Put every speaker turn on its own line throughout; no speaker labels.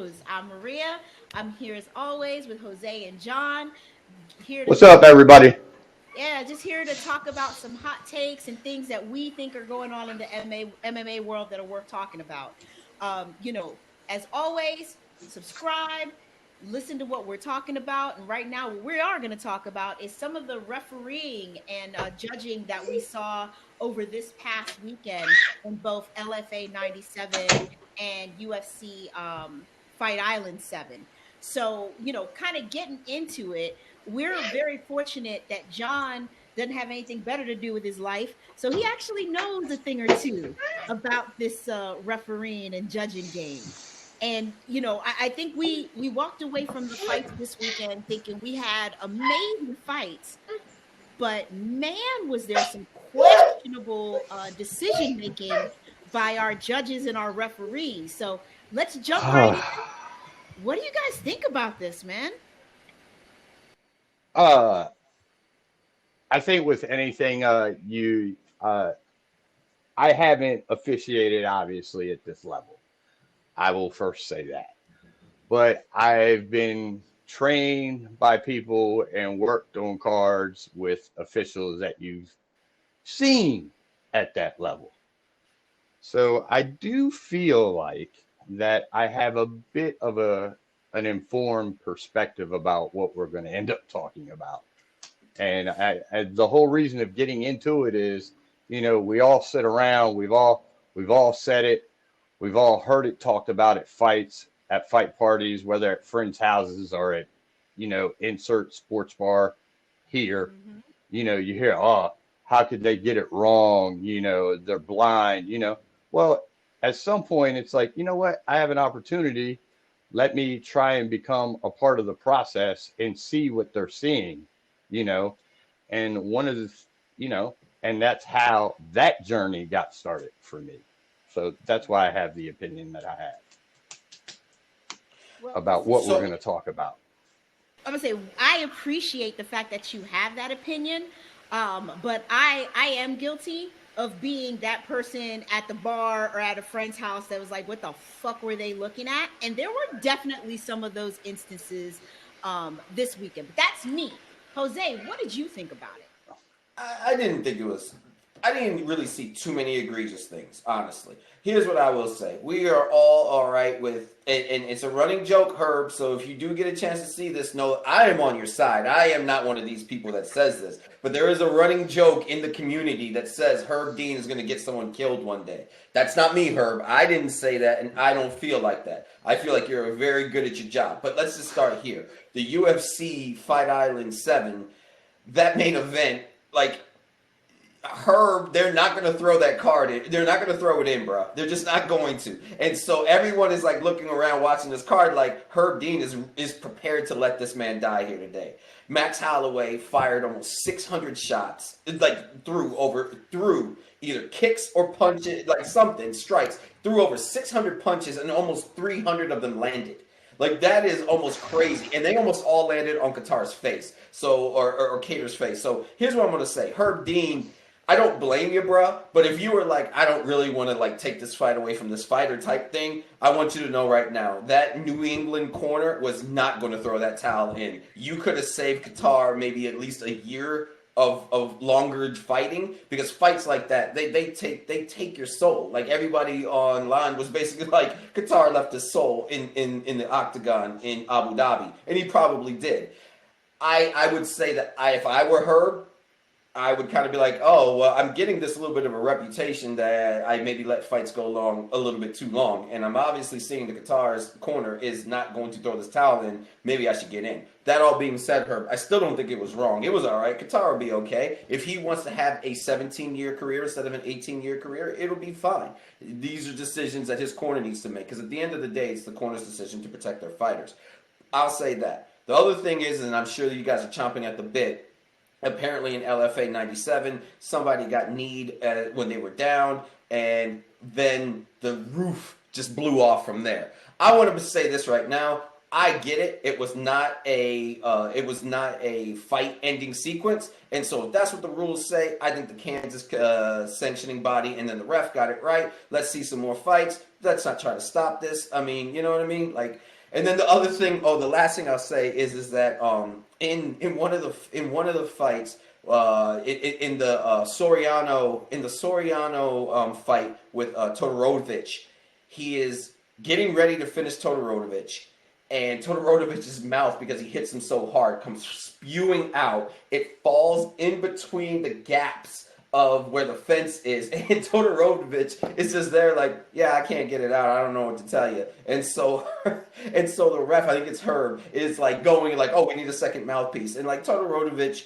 shows. I'm Maria. I'm here as always with Jose and John. Here to
What's up, everybody?
Yeah, just here to talk about some hot takes and things that we think are going on in the MMA world that are worth talking about. As always, subscribe, listen to what we're talking about. And right now, what we are going to talk about is some of the refereeing and judging that we saw over this past weekend in both LFA 97 and UFC Fight Island 7. So, kind of getting into it, we're very fortunate that John doesn't have anything better to do with his life. So he actually knows a thing or two about this refereeing and judging game. And I think we walked away from the fights this weekend thinking we had amazing fights, but man, was there some questionable decision making by our judges and our referees. So let's jump right in. What do you guys think about this, man?
Uh, I think with anything, I haven't officiated obviously at this level. I will first say that, but I've been trained by people and worked on cards with officials that you've seen at that level. So I do feel like that I have a bit of an informed perspective about what we're going to end up talking about. And the whole reason of getting into it is, we all sit around, we've all said it, we've all heard it talked about at fights, at fight parties, whether at friends' houses or at, insert sports bar here.
Mm-hmm.
You hear, oh, how could they get it wrong? They're blind, Well, at some point, it's like, you know what? I have an opportunity. Let me try and become a part of the process and see what they're seeing, you know. And one of the, you know, and that's how that journey got started for me. So that's why I have the opinion that I have
Well,
about what we're going
So
to talk about.
I'm gonna say I appreciate the fact that you have that opinion, but I am guilty of being that person at the bar or at a friend's house that was like, "What the fuck were they looking at?" And there were definitely some of those instances this weekend. But that's me, Jose. What did you think about it?
I didn't think it was. I didn't really see too many egregious things, honestly. Here's what I will say: we are all right with, and it's a running joke, Herb. So if you do get a chance to see this, no, I am on your side. I am not one of these people that says this, but there is a running joke in the community that says Herb Dean is going to get someone killed one day. That's not me, Herb. I didn't say that, and I don't feel like that. I feel like you're very good at your job. But let's just start here. The UFC Fight Island 7, that main event, like. Herb, they're not going to throw that card in. They're not going to throw it in, bro. They're just not going to. And so everyone is like looking around watching this card like Herb Dean is prepared to let this man die here today. Max Holloway fired almost 600 shots, like through either kicks or punches, like something, strikes, threw over 600 punches and almost 300 of them landed. Like that is almost crazy, and they almost all landed on Qatar's face, so or Cater's face. So here's what I'm gonna say: Herb Dean, I don't blame you, bruh. But if you were like, I don't really want to like take this fight away from this fighter type thing, I want you to know right now that New England corner was not going to throw that towel in. You could have saved Qatar maybe at least a year of longer fighting, because fights like that they take your soul. Like everybody online was basically like Qatar left his soul in the octagon in Abu Dhabi, and he probably did. I would say that if I were Herb, I would kind of be like, oh, well, I'm getting this little bit of a reputation that I maybe let fights go long a little bit too long. And I'm obviously seeing the Qatar's corner is not going to throw this towel in. Maybe I should get in. That all being said, Herb, I still don't think it was wrong. It was all right. Qatar will be okay. If he wants to have a 17-year career instead of an 18-year career, it'll be fine. These are decisions that his corner needs to make, because at the end of the day, it's the corner's decision to protect their fighters. I'll say that. The other thing is, and I'm sure that you guys are chomping at the bit, apparently in LFA 97, somebody got kneed when they were down, and then the roof just blew off from there. I want to say this right now. I get it. It was not a fight-ending sequence, and so if that's what the rules say, I think the Kansas sanctioning body and then the ref got it right. Let's see some more fights. Let's not try to stop this. I mean, you know what I mean? Like, And then the other thing, the last thing I'll say is that in one of the fights, in the Soriano fight with Todorovic, he is getting ready to finish Todorovic, and Todorovic's mouth, because he hits him so hard, comes spewing out. It falls in between the gaps of where the fence is, and Todorovic is just there like, yeah, I can't get it out. I don't know what to tell you. And so the ref, I think it's Herb, is like going like, oh, we need a second mouthpiece. And like Todorovic,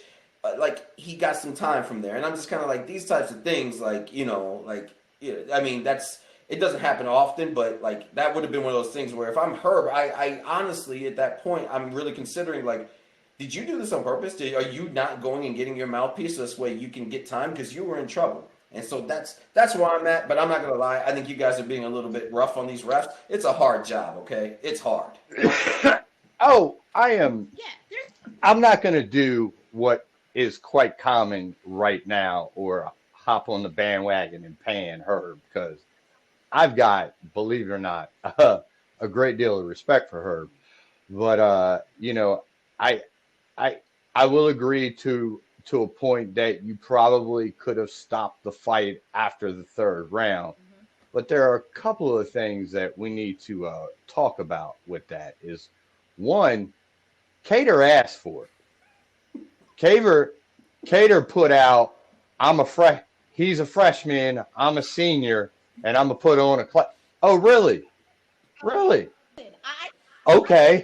like he got some time from there. And I'm just kind of like, these types of things, like, you know, like, I mean, it doesn't happen often, but like that would have been one of those things where if I'm Herb, I honestly at that point I'm really considering like, did you do this on purpose? Are you not going and getting your mouthpiece so this way you can get time, because you were in trouble? And so that's where I'm at. But I'm not gonna lie, I think you guys are being a little bit rough on these refs. It's a hard job, okay? It's hard.
Oh, I am.
Yeah,
I'm not gonna do what is quite common right now, or hop on the bandwagon and pan Herb, because I've got, believe it or not, a great deal of respect for Herb. But you know, I will agree to a point that you probably could have stopped the fight after the third round. But there are a couple of things that we need to talk about with that. Is one, Cater asked for it. Cater put out, he's a freshman, I'm a senior, and I'm gonna put on a class. Oh, really? Really? Okay.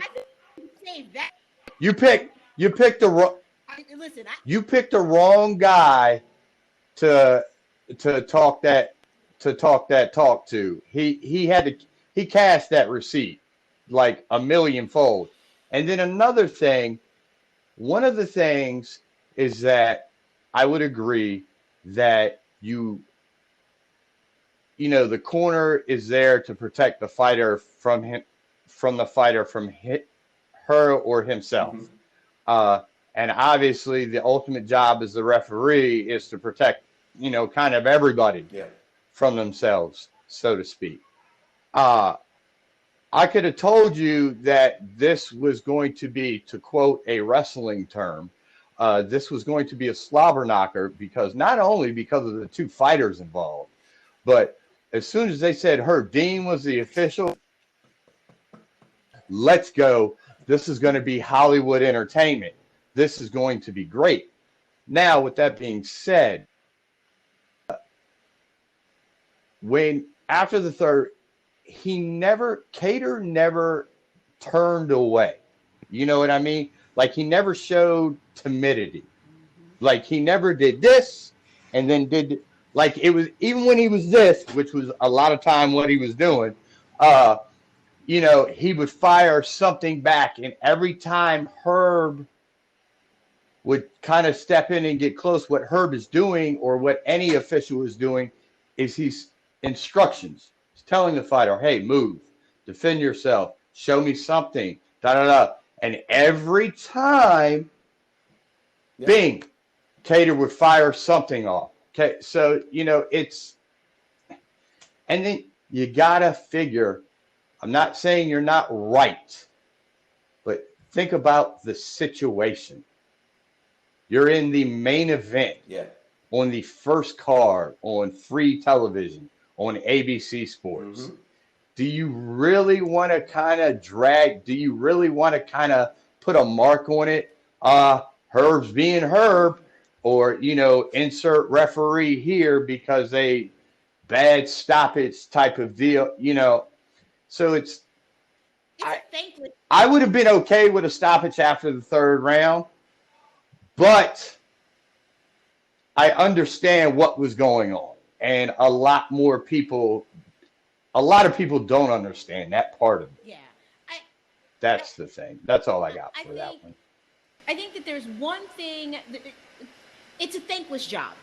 that.
You picked the
Listen,
you picked the wrong guy to talk that talk to. He cast that receipt like a millionfold. And then another thing, one of the things is that I would agree that you know, the corner is there to protect the fighter from her or himself. And obviously the ultimate job as the referee is to protect, you know, kind of everybody from themselves, so to speak. I could have told you that this was going to be, to quote a wrestling term, this was going to be a slobber knocker, because not only because of the two fighters involved, but as soon as they said Herb Dean was the official, let's go. This is going to be Hollywood entertainment. This is going to be great. Now, with that being said, when after the third, Cater never turned away. You know what I mean? Like, he never showed timidity. Like, he never did this and then did, like, it was, even when he was this, which was a lot of time what he was doing, you know, he would fire something back. And every time Herb would kind of step in and get close, what Herb is doing, or what any official is doing, is he's instructions. He's telling the fighter, hey, move, defend yourself, show me something, da-da-da. And every time, bing, Cater would fire something off. Okay, so, you know, it's, and then you got to figure, I'm not saying you're not right, but think about the situation. You're in the main event on the first card on free television on ABC Sports. Do you really want to kind of do you really want to kind of put a mark on it? Herb's being Herb, or, you know, insert referee here because they bad stoppage type of deal, you know. So it's I would have been okay with a stoppage after the third round, but I understand what was going on. And a lot of people don't understand that part of it.
Yeah.
That's the thing. That's all I got for that one.
I think that there's one thing, it's a thankless job,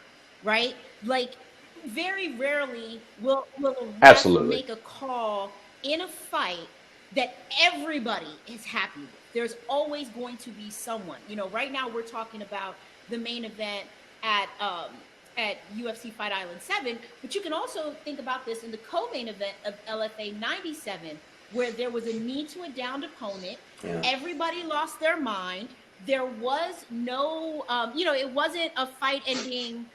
right? Like, very rarely will a ref make a call in a fight that everybody is happy with. There's always going to be someone. You know, right now we're talking about the main event at UFC Fight Island 7, but you can also think about this in the co-main event of LFA 97, where there was a knee to a downed opponent.
Yeah.
Everybody lost their mind. There was no, it wasn't a fight ending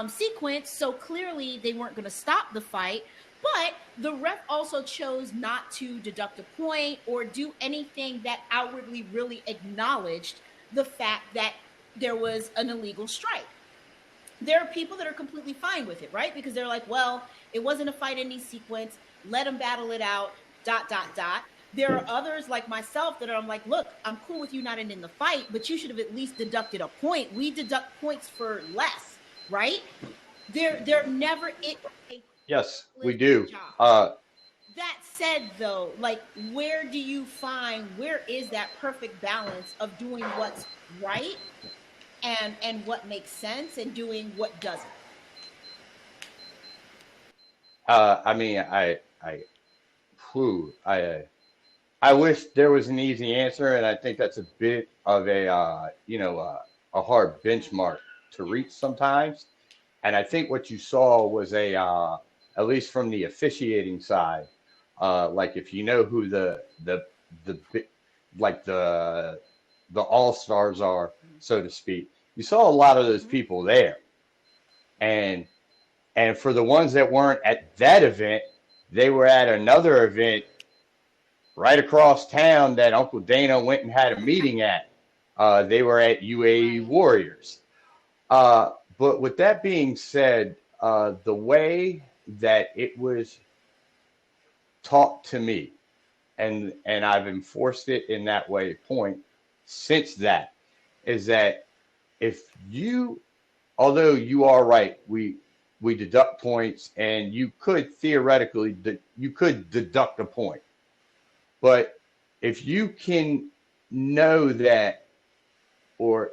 sequence. So clearly they weren't going to stop the fight. But the ref also chose not to deduct a point or do anything that outwardly really acknowledged the fact that there was an illegal strike. There are people that are completely fine with it, right? Because they're like, well, it wasn't a fight ending sequence. Let them battle it out, ... There are others like myself that I'm like, look, I'm cool with you not ending the fight, but you should have at least deducted a point. We deduct points for less, right? They're never it.
Yes, we do.
That said, though, like, where is that perfect balance of doing what's right and what makes sense and doing what doesn't?
I mean, I wish there was an easy answer, and I think that's a bit of a hard benchmark to reach sometimes. And I think what you saw was at least from the officiating side, like if you know who the all stars are, so to speak, you saw a lot of those people there, and for the ones that weren't at that event, they were at another event right across town that Uncle Dana went and had a meeting at. They were at UAE Warriors. But with that being said, the way that it was taught to me, and I've enforced it in that way, since that, is that although you are right, we deduct points, and you could theoretically deduct a point. But if you can know that or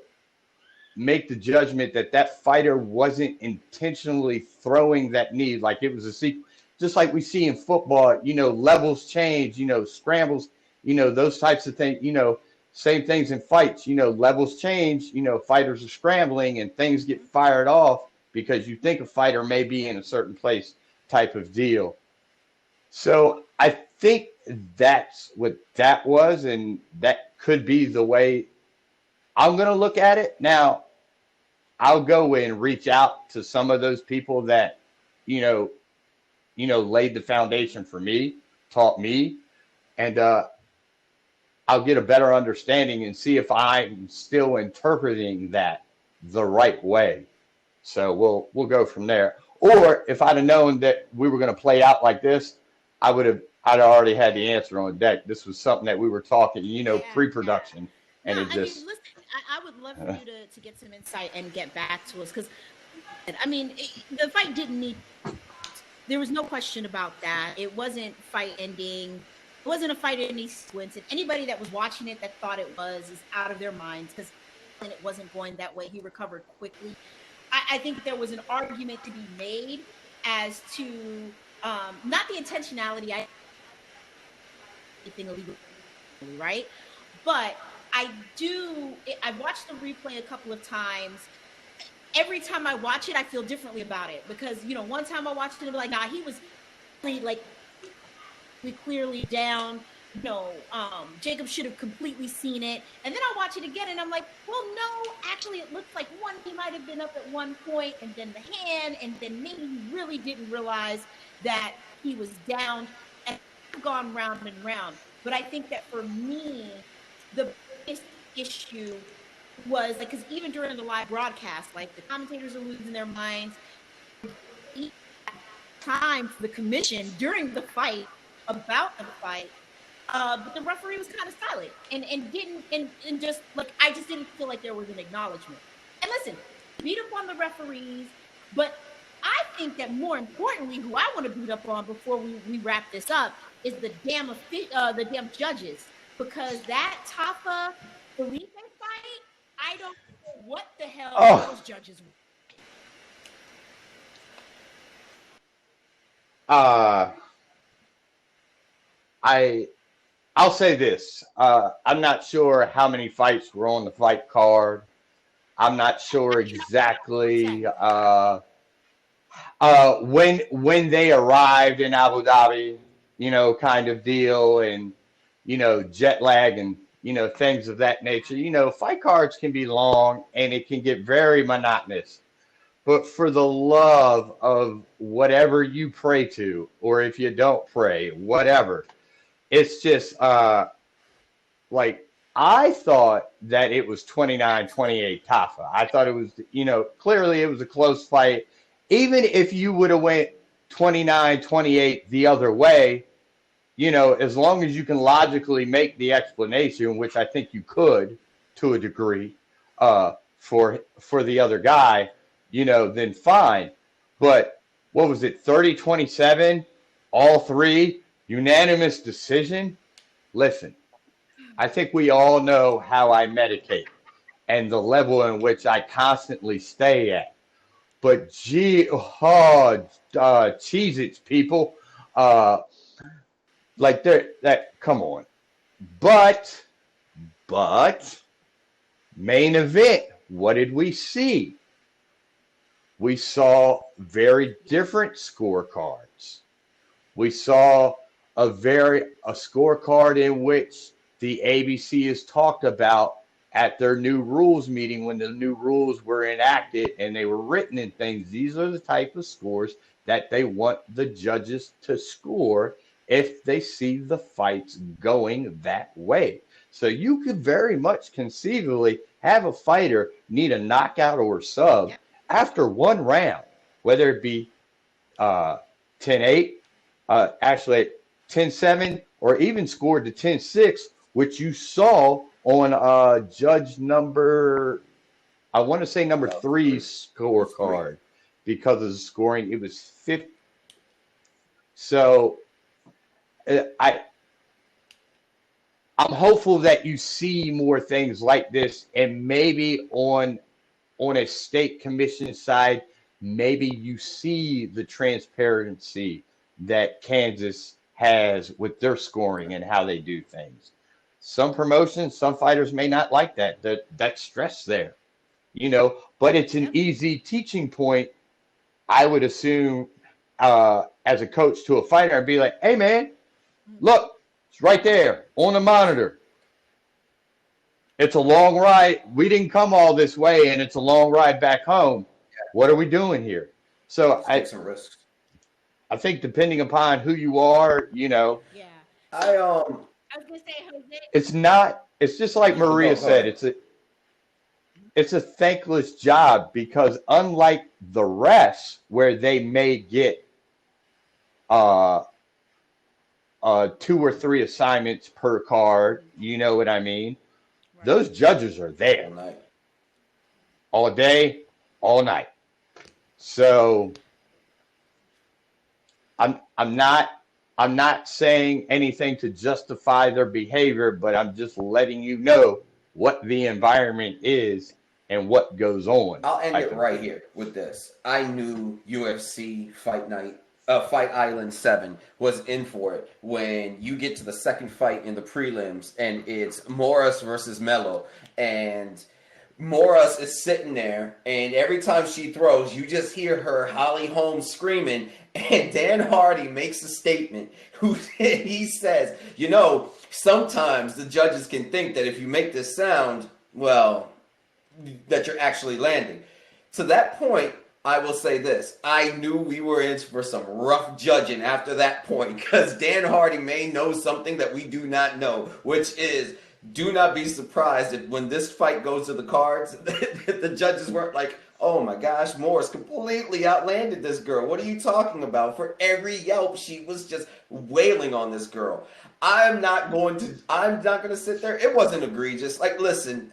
make the judgment that fighter wasn't intentionally throwing that knee, like it was a sequence, just like we see in football, levels change, scrambles, those types of things, same things in fights, levels change, fighters are scrambling and things get fired off because you think a fighter may be in a certain place type of deal. So I think that's what that was, and that could be the way I'm going to look at it. Now, I'll go and reach out to some of those people that, laid the foundation for me, taught me, and I'll get a better understanding and see if I'm still interpreting that the right way. So we'll go from there. Or if I'd have known that we were going to play out like this, I'd already had the answer on deck. This was something that we were talking, pre-production. And
listen, I would love for you to get some insight and get back to us, because, the fight didn't need. There was no question about that. It wasn't fight ending. It wasn't a fight ending sequence. And anybody that was watching it that thought it was is out of their minds, because it wasn't going that way. He recovered quickly. I think there was an argument to be made as to not the intentionality. Anything illegal, right? But I've watched the replay a couple of times. Every time I watch it, I feel differently about it, because, one time I watched it and be like, nah, he was clearly down. Jacob should have completely seen it. And then I watch it again and I'm like, well, no, actually it looks like he might have been up at one point, and then the hand, and then maybe he really didn't realize that he was down, and gone round and round. But I think that for me, the biggest issue was, like, because even during the live broadcast, like, the commentators are losing their minds. Time for the commission during the fight about the fight, but the referee was kind of silent and just like, I just didn't feel like there was an acknowledgement. And listen, beat up on the referees, but I think that more importantly, who I want to beat up on before we wrap this up is the damn judges, because that Tafa Felipe fight, I don't know what the hell those judges were.
I'll say this. I'm not sure how many fights were on the fight card. I'm not sure exactly when they arrived in Abu Dhabi. kind of deal, and, jet lag and, things of that nature. Fight cards can be long and it can get very monotonous. But for the love of whatever you pray to, or if you don't pray, whatever, it's just like I thought that it was 29-28 Tafa. I thought it was, clearly it was a close fight. Even if you would have went 29-28 the other way, as long as you can logically make the explanation, which I think you could to a degree, for the other guy, then fine. But what was it, 30-27, all three, unanimous decision? Listen, I think we all know how I medicate and the level in which I constantly stay at. But Cheez-Its, people, come on. But main event, what did we see? We saw very different scorecards. We saw a scorecard in which the ABC has talked about at their new rules meeting when the new rules were enacted and they were written in things. These are the type of scores that they want the judges to score if they see the fights going that way. So you could very much conceivably have a fighter need a knockout or sub after one round, whether it be 10-8, actually 10-7, or even scored to 10-6, which you saw on judge number, I want to say number 3's scorecard, because of the scoring. It was 50. So I'm hopeful that you see more things like this, and maybe on a state commission side, maybe you see the transparency that Kansas has with their scoring and how they do things. Some promotions, some fighters may not like that stress there, but it's an easy teaching point, I would assume, as a coach to a fighter, and be like, hey man, look, it's right there on the monitor. It's a long ride. We didn't come all this way, and it's a long ride back home. What are we doing here? So
take some risks.
I think depending upon who you are,
Yeah.
I
was gonna say, Jose.
It's just like Maria said. It's a thankless job, because unlike the rest, where they may get 2 or 3 assignments per card, you know what I mean? Right. Those judges are there all day, all night. So I'm not saying anything to justify their behavior, but I'm just letting you know what the environment is and what goes on.
I'll end it right here with this. I knew UFC Fight Island 7 was in for it when you get to the second fight in the prelims, and it's Morris versus Mello, and Morris is sitting there, and every time she throws, you just hear her Holly Holmes screaming, and Dan Hardy makes a statement. He says, sometimes the judges can think that if you make this sound, well, that you're actually landing. To that point, I will say this. I knew we were in for some rough judging after that point, because Dan Hardy may know something that we do not know, which is, do not be surprised if when this fight goes to the cards, the judges weren't like, oh my gosh, Morris completely outlanded this girl. What are you talking about? For every yelp, she was just wailing on this girl. I'm not going to sit there. It wasn't egregious. Like, listen,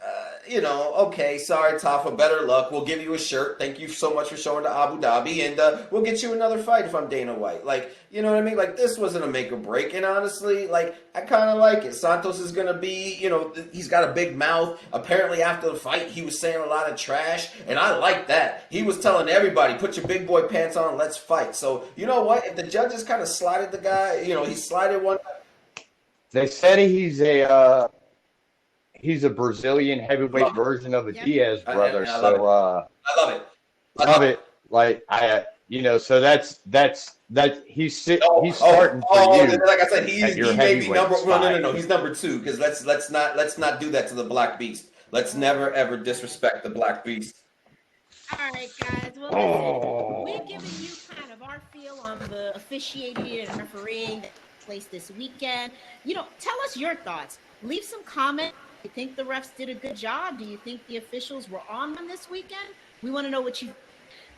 okay, sorry, Tafa, better luck. We'll give you a shirt. Thank you so much for showing to Abu Dhabi, and we'll get you another fight if I'm Dana White. Like, you know what I mean? Like, this wasn't a make or break, and honestly, like, I kind of like it. Santos is going to be, he's got a big mouth. Apparently, after the fight, he was saying a lot of trash, and I like that. He was telling everybody, put your big boy pants on, let's fight. So, you know what? If the judges kind of slided the guy, he slided one.
They said he's a Brazilian heavyweight version of a Diaz brother.
I love it.
Love it. Like So that's he's starting for you.
Like I said,
he
may be number. No. He's number 2 because let's not do that to the Black Beast. Let's never ever disrespect the Black Beast.
All right, guys. Well, listen, we're giving you kind of our feel on the officiating and refereeing that took place this weekend. Tell us your thoughts. Leave some comments. Do you think the refs did a good job? Do you think the officials were on them this weekend? We want to know what you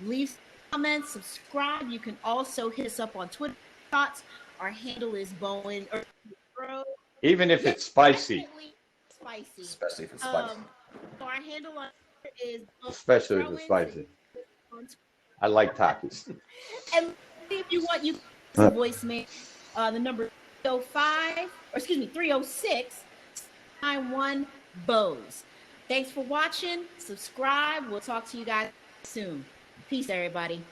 leave. Some comments, subscribe. You can also hit us up on Twitter. Thoughts. Our handle is Bowen.
Even if it's spicy.
Spicy.
Especially if it's spicy.
So our handle on Twitter is
especially if it's spicy. I like Takis.
And if you want, you can voicemail the number 306-91 Bose. Thanks for watching. Subscribe. We'll talk to you guys soon. Peace, everybody.